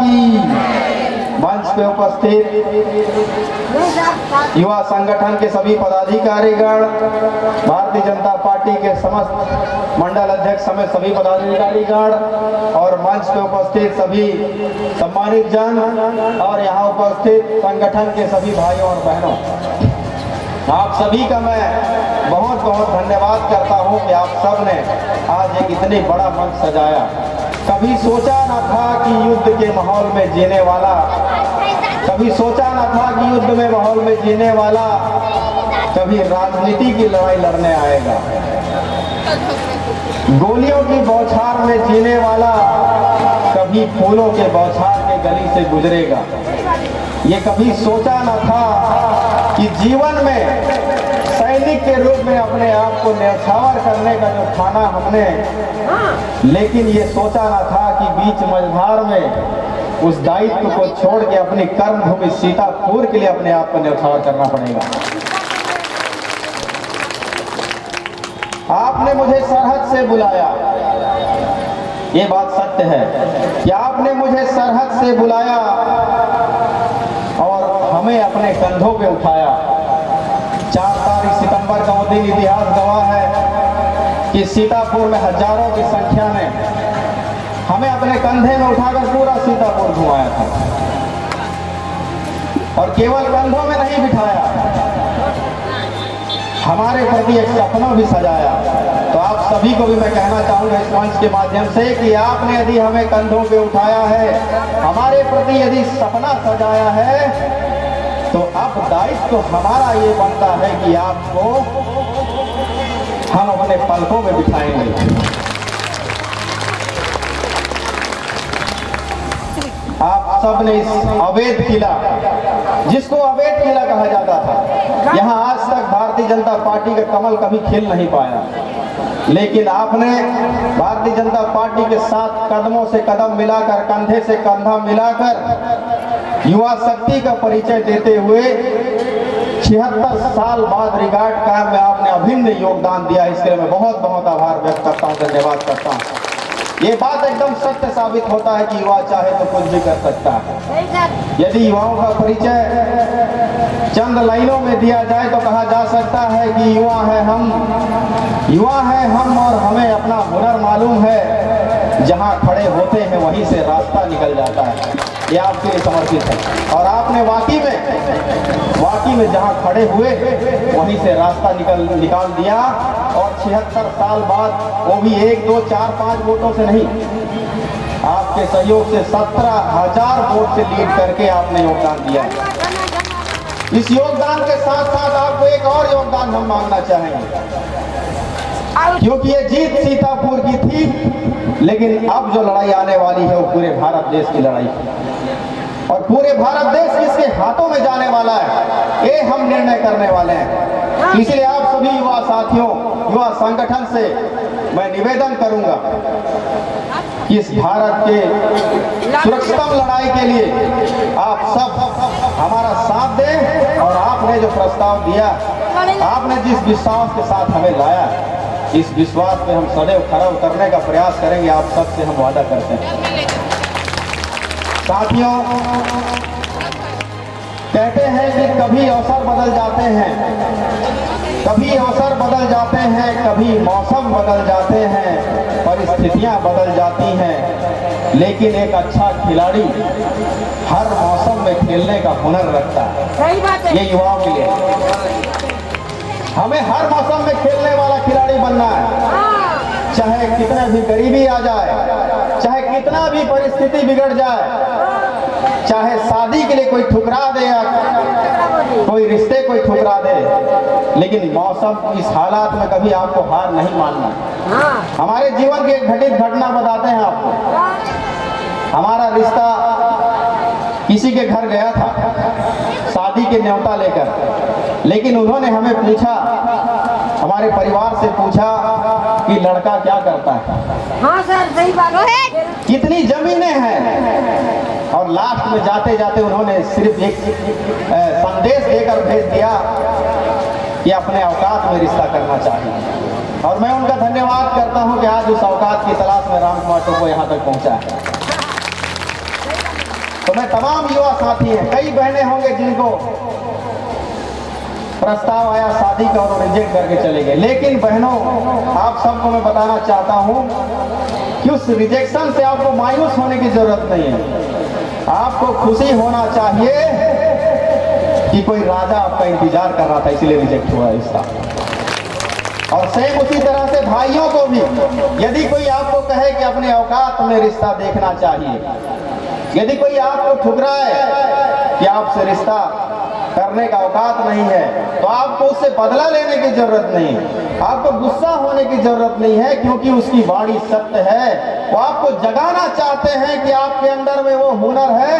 की। मंच पे उपस्थित युवा संगठन के सभी पदाधिकारीगण, भारतीय जनता पार्टी के समस्त मंडल अध्यक्ष समेत सभी पदाधिकारीगण और मंच पे उपस्थित सभी सम्मानित जन और यहाँ उपस्थित संगठन के सभी भाइयों और बहनों, आप सभी का मैं बहुत बहुत धन्यवाद करता हूँ कि आप सब ने आज एक इतने बड़ा मंच सजाया। कभी सोचा न था कि युद्ध के माहौल में जीने वाला, कभी सोचा न था कि युद्ध में माहौल में जीने वाला कभी राजनीति की लड़ाई लड़ने आएगा। गोलियों की बौछार में जीने वाला कभी फूलों के बौछार के गली से गुजरेगा। ये कभी सोचा न था कि जीवन में सैनिक के रूप में अपने आप को न्यौछावर करने का जो ठाना हमने, लेकिन ये सोचा न था कि बीच मझधार में उस दायित्व को छोड़ के अपनी कर्मभूमि सीतापुर के लिए अपने आप को न्यौछावर करना पड़ेगा। आपने मुझे सरहद से बुलाया, ये बात सत्य है कि आपने मुझे सरहद से बुलाया और हमें अपने कंधों पे उठाया। 4 तारीख सितंबर का वो दिन इतिहास गवाह है कि सीतापुर में हजारों की संख्या में हमें अपने कंधे में उठाकर पूरा सीतापुर घुमाया था और केवल कंधों में नहीं बिठाया, हमारे प्रति एक सपना भी सजाया। तो आप सभी को भी मैं कहना चाहूँगा इस मंच के माध्यम से कि आपने यदि हमें कंधों पे उठाया है, हमारे प्रति यदि सपना सजाया है, तो अब दायित्व तो हमारा ये बनता है कि आपको हम अपने पलकों में बिठाएंगे। आप सब ने इस अवैध किला, जिसको अवैध किला कहा जाता था, यहाँ आज तक भारतीय जनता पार्टी का कमल कभी खिल नहीं पाया, लेकिन आपने भारतीय जनता पार्टी के साथ कदमों से कदम मिलाकर, कंधे से कंधा मिलाकर युवा शक्ति का परिचय देते हुए 76 साल बाद रिकॉर्ड कायम में आपने अभिन्न योगदान दिया। इसके लिए मैं बहुत बहुत आभार व्यक्त करता हूँ, धन्यवाद करता हूँ। ये बात एकदम सत्य साबित होता है कि युवा चाहे तो कुछ भी कर सकता है। यदि युवाओं का परिचय चंद लाइनों में दिया जाए तो कहा जा सकता है कि युवा है हम और हमें अपना हुनर मालूम है, जहाँ खड़े होते हैं वहीं से रास्ता निकल जाता है। ये आपके लिए समर्पित है और आपने वाकई में जहाँ खड़े हुए वहीं से रास्ता निकाल दिया और 76 साल बाद, वो भी 1, 2, 4, 5 वोटों से नहीं, आपके सहयोग से 17,000 वोट से लीड करके आपने योगदान दिया। इस योगदान के साथ साथ आपको एक और योगदान हम मांगना चाहेंगे, क्योंकि ये जीत सीतापुर की थी, लेकिन अब जो लड़ाई आने वाली है वो पूरे भारत देश की लड़ाई है और पूरे भारत देश किसके हाथों में जाने वाला है, ये हम निर्णय करने वाले हैं। इसलिए आप सभी युवा साथियों, युवा संगठन से मैं निवेदन करूंगा कि इस भारत के सुरक्षितम लड़ाई के लिए आप सब हमारा साथ दें और आपने जो प्रस्ताव दिया, आपने जिस विश्वास के साथ हमें लाया, इस विश्वास पे हम सदैव खरा उतरने का प्रयास करेंगे। आप सबसे हम वादा करते हैं। साथियों, कहते हैं कि कभी अवसर बदल जाते हैं, कभी अवसर बदल जाते हैं, कभी मौसम बदल जाते हैं, परिस्थितियां बदल जाती हैं, लेकिन एक अच्छा खिलाड़ी हर मौसम में खेलने का हुनर रखता है। सही बात है। ये युवाओं के लिए हमें हर मौसम में खेलने वाला खिलाड़ी बनना है, चाहे कितना भी गरीबी आ जाए, चाहे कितना भी परिस्थिति बिगड़ जाए, चाहे शादी के लिए कोई ठुकरा दे या कोई रिश्ते कोई ठुकरा दे, लेकिन मौसम इस हालात में कभी आपको हार नहीं मानना। हमारे जीवन की एक घटित घटना बताते हैं आपको। हमारा रिश्ता किसी के घर गया था शादी के न्योता लेकर, लेकिन उन्होंने हमें पूछा, हमारे परिवार से पूछा कि लड़का क्या करता है। हाँ सर, सही बात है। कितनी जमीनें हैं, और लास्ट में जाते जाते उन्होंने सिर्फ एक संदेश देकर भेज दिया कि अपने औकात में रिश्ता करना चाहिए। और मैं उनका धन्यवाद करता हूं कि आज उस औकात की तलाश में राम कुमार टोपो यहाँ तक पहुंचा है। तो मैं तमाम युवा साथी हैं, कई बहनें होंगे जिनको प्रस्ताव आया शादी का और रिजेक्ट करके चले गए, लेकिन बहनों आप सबको मैं बताना चाहता हूं कि उस रिजेक्शन से आपको मायूस होने की जरूरत नहीं है। आपको खुशी होना चाहिए कि कोई राजा आपका इंतजार कर रहा था इसलिए रिजेक्ट हुआ रिश्ता। और सेम उसी तरह से भाइयों को भी, यदि कोई आपको कहे कि अपने औकात में रिश्ता देखना चाहिए, यदि कोई आपको ठुकराए कि आपसे रिश्ता करने का औकात नहीं है, तो आपको उससे बदला लेने की जरूरत नहीं, आपको गुस्सा होने की जरूरत नहीं है, क्योंकि उसकी वाणी सत्य है। वो आपको जगाना चाहते हैं कि आपके अंदर में वो हुनर है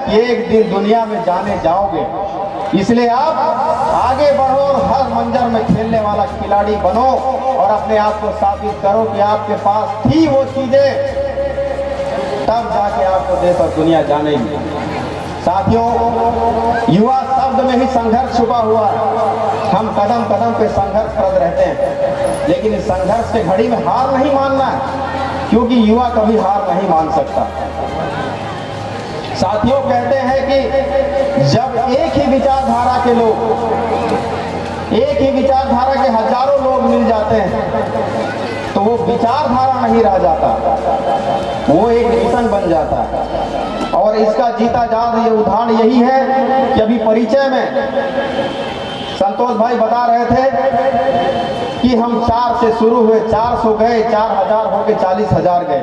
कि एक दिन दुनिया में जाने जाओगे। इसलिए आप आगे बढ़ो और हर मंजर में खेलने वाला खिलाड़ी बनो और अपने आप को साबित करो कि आपके पास थी वो चीजें, तब जाके आपको देश और दुनिया जानेगी। साथियों, युवा शब्द में ही संघर्ष छुपा हुआ है। हम कदम कदम पे संघर्षरत रहते हैं, लेकिन इस संघर्ष के घड़ी में हार नहीं मानना है, क्योंकि युवा कभी हार नहीं मान सकता। साथियों, कहते हैं कि जब एक ही विचारधारा के लोग, एक ही विचारधारा के हजारों लोग मिल जाते हैं, तो वो विचारधारा नहीं रह जाता, वो एक मिशन बन जाता है। और इसका जीता जाग ये उदाहरण यही है कि अभी परिचय में संतोष भाई बता रहे थे कि हम 4 से शुरू हुए, 400 गए, 4000 होके 40,000 गए।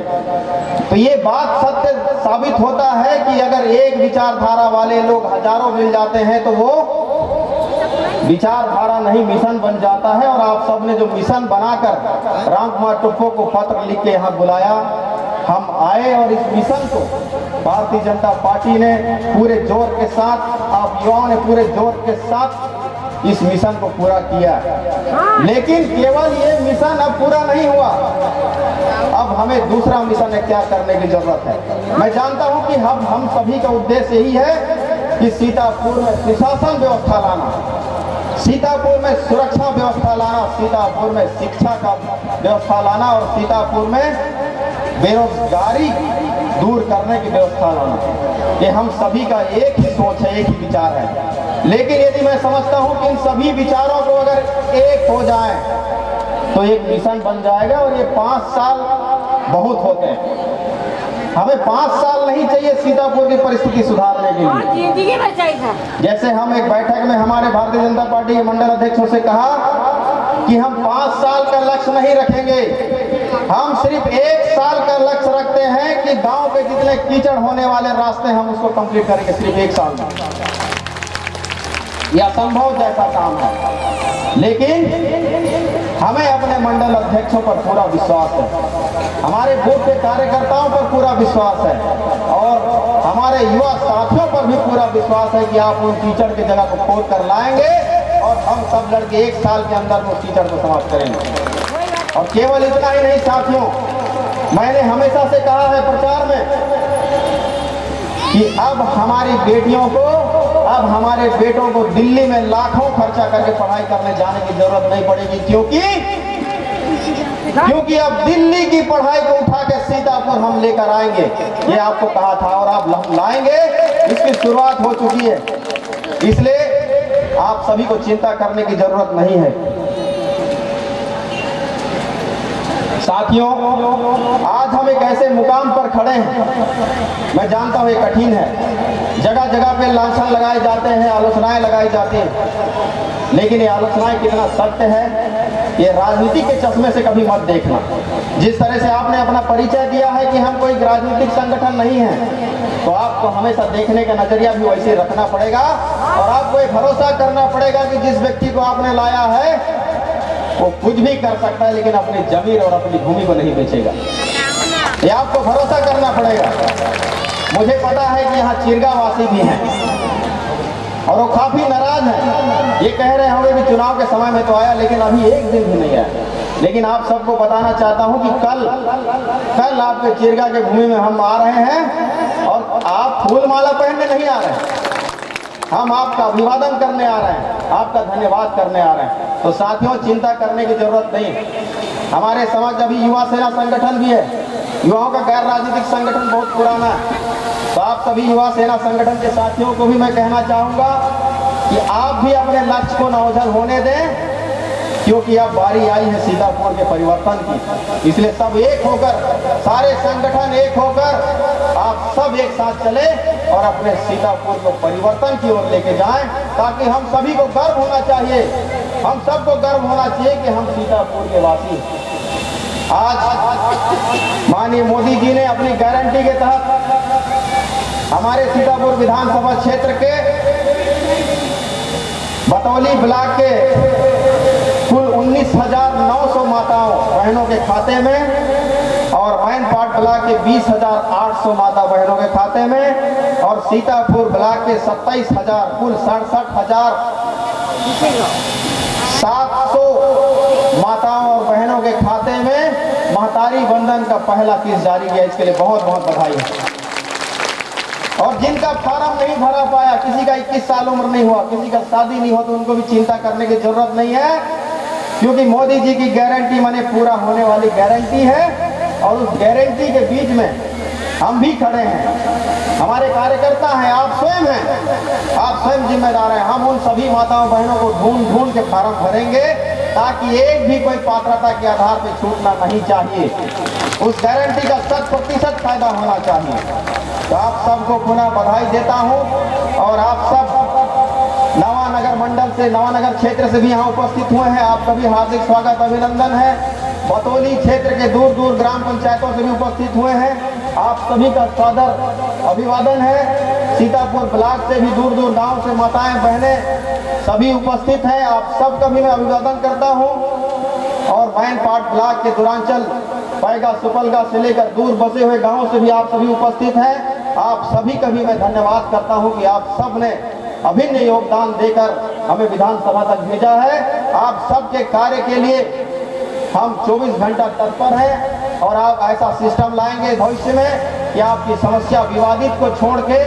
तो ये बात सत्य साबित होता है कि अगर एक विचारधारा वाले लोग हजारों मिल जाते हैं तो वो विचारधारा नहीं मिशन बन जाता है। और आप सबने जो मिशन बनाकर राम कुमार टुप्पो को पत्र लिख के यहाँ बुलाया, हम आए और इस मिशन को भारतीय जनता पार्टी ने पूरे जोर के साथ, आप युवाओं ने पूरे जोर के साथ इस मिशन को पूरा किया। लेकिन केवल ये मिशन अब पूरा नहीं हुआ, अब हमें दूसरा मिशन इख्तियार करने की जरूरत है। मैं जानता हूं कि हम सभी का उद्देश्य यही है कि सीतापुर में सुशासन व्यवस्था लाना, सीतापुर में सुरक्षा व्यवस्था लाना, सीतापुर में शिक्षा का व्यवस्था लाना और सीतापुर में बेरोजगारी दूर करने की व्यवस्था लाना। ये हम सभी का एक ही सोच है, एक ही विचार है। लेकिन यदि मैं समझता हूं कि इन सभी विचारों को अगर एक हो जाए तो एक मिशन बन जाएगा। और ये 5 साल बहुत होते हैं, हमें 5 साल नहीं चाहिए सीतापुर की परिस्थिति सुधारने के लिए। जैसे हम एक बैठक में हमारे भारतीय जनता पार्टी के मंडल अध्यक्षों से कहा कि हम 5 साल का लक्ष्य नहीं रखेंगे, हम सिर्फ 1 साल का लक्ष्य रखते हैं कि गांव के जितने कीचड़ होने वाले रास्ते हम उसको कंप्लीट करेंगे सिर्फ 1 साल में। यह असंभव जैसा काम है, लेकिन हमें अपने मंडल अध्यक्षों पर पूरा विश्वास है, हमारे बूथ के कार्यकर्ताओं पर पूरा विश्वास है और हमारे युवा साथियों पर भी पूरा विश्वास है कि आप उन कीचड़ की जगह को खोद कर लाएंगे और हम सब लड़के 1 साल के अंदर उस कीचड़ को समाप्त करेंगे। और केवल इतना ही नहीं साथियों, मैंने हमेशा से कहा है प्रचार में कि अब हमारी बेटियों को, अब हमारे बेटों को दिल्ली में लाखों खर्चा करके पढ़ाई करने जाने की जरूरत नहीं पड़ेगी, क्योंकि अब दिल्ली की पढ़ाई को उठा के सीतापुर हम लेकर आएंगे। ये आपको कहा था और आप लाएंगे, इसकी शुरुआत हो चुकी है। इसलिए आप सभी को चिंता करने की जरूरत नहीं है। साथियों, आज हम एक ऐसे मुकाम पर खड़े हैं, मैं जानता हूं ये कठिन है, जगह जगह पे लांछन लगाए जाते हैं, आलोचनाएं लगाई जाती हैं, लेकिन ये आलोचनाएं कितना सत्य है ये राजनीति के चश्मे से कभी मत देखना। जिस तरह से आपने अपना परिचय दिया है कि हम कोई राजनीतिक संगठन नहीं है, तो आपको हमेशा देखने का नजरिया भी वैसे रखना पड़ेगा और आपको ये भरोसा करना पड़ेगा कि जिस व्यक्ति को आपने लाया है वो कुछ भी कर सकता है, लेकिन अपनी जमीन और अपनी भूमि को नहीं बेचेगा। ये आपको भरोसा करना पड़ेगा। मुझे पता है कि यहाँ चिरगा वासी भी हैं और वो काफी नाराज हैं। ये कह रहे होंगे कि चुनाव के समय में तो आया, लेकिन अभी एक दिन भी नहीं आया। लेकिन आप सबको बताना चाहता हूँ कि कल आपके चिरगा के भूमि में हम आ रहे हैं और आप फूल माला पहनने नहीं आ रहे हैं, हम आपका अभिवादन करने आ रहे हैं, आपका धन्यवाद करने आ रहे हैं। तो साथियों, चिंता करने की जरूरत नहीं। हमारे समक्ष अभी युवा सेना संगठन भी है, युवाओं का गैर राजनीतिक संगठन बहुत पुराना है। तो आप आप सभी युवा सेना संगठन के साथियों को भी मैं कहना चाहूंगा कि आप भी अपने लक्ष्य को न ओझल होने दें, क्योंकि अब बारी आई है सीतापुर के परिवर्तन की। इसलिए सब एक होकर, सारे संगठन एक होकर आप सब एक साथ चले और अपने सीतापुर को परिवर्तन की ओर लेके जाएं, ताकि हम सभी को गर्व होना चाहिए, हम सबको गर्व होना चाहिए कि हम सीतापुर के वासी हैं। आज माननीय मोदी जी ने अपनी गारंटी के तहत हमारे सीतापुर विधानसभा क्षेत्र के बतौली ब्लॉक के कुल 19,900 माताओं बहनों के खाते में और मैनपाट ब्लॉक के 20,800 माता बहनों के खाते में और सीतापुर ब्लॉक के 27,000 कुल 67,700 माताओं और बहनों के खाते में महतारी बंधन का पहला किस्त जारी किया। इसके लिए बहुत बहुत बधाई है। और जिनका फार्म नहीं भरा पाया, किसी का 21 साल उम्र नहीं हुआ, किसी का शादी नहीं हुआ, तो उनको भी चिंता करने की जरूरत नहीं है, क्योंकि मोदी जी की गारंटी माने पूरा होने वाली गारंटी है। और उस गारंटी के बीच में हम भी खड़े हैं, हमारे कार्यकर्ता हैं, आप स्वयं हैं, आप स्वयं जिम्मेदार हैं। हम उन सभी माताओं बहनों को ढूंढ ढूंढ के फार्म भरेंगे, ताकि एक भी कोई पात्रता के आधार पर छूटना नहीं चाहिए। उस गारंटी का 100% फायदा होना चाहिए। तो आप सबको पुनः बधाई देता हूं और आप सब नवानगर मंडल से, नवानगर क्षेत्र से भी यहाँ उपस्थित हुए हैं, आपका भी हार्दिक स्वागत अभिनंदन है। बतौली क्षेत्र के दूर दूर ग्राम पंचायतों से भी उपस्थित हुए हैं, आप सभी का सादर अभिवादन है। सीतापुर ब्लॉक से भी दूर दूर गांव से माताएं बहनें सभी उपस्थित हैं, आप सबका भी मैं अभिवादन करता हूं। और मैनपाट ब्लॉक के दूरांचल पैगा सुपलगा से लेकर दूर बसे हुए गांवों से भी आप सभी उपस्थित हैं। आप सभी का भी मैं धन्यवाद करता हूं कि आप सब ने अभिन्न योगदान देकर हमें विधानसभा तक भेजा है। आप सबके कार्य के लिए हम 24 घंटा तत्पर हैं और आप ऐसा सिस्टम लाएंगे भविष्य में कि आपकी समस्या विवादित को छोड़ के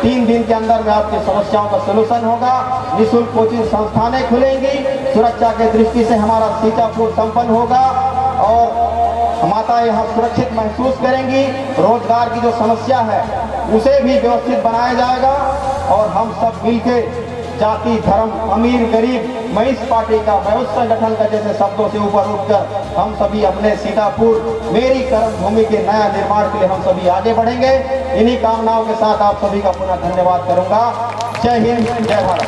3 दिन के अंदर में आपकी समस्याओं का सलूशन होगा। निःशुल्क कोचिंग संस्थानें खुलेंगी, सुरक्षा के दृष्टि से हमारा सीतापुर संपन्न होगा और माताएं यहाँ सुरक्षित महसूस करेंगी। रोजगार की जो समस्या है उसे भी व्यवस्थित बनाया जाएगा और हम सब मिलके जाति धर्म अमीर गरीब मैं इस पार्टी का, मैं उस संगठन का जैसे शब्दों से ऊपर उठकर हम सभी अपने सीतापुर मेरी कर्म भूमि के नया निर्माण के लिए हम सभी आगे बढ़ेंगे। इन्हीं कामनाओं के साथ आप सभी का पुनः धन्यवाद करूंगा। जय हिंद, जय भारत।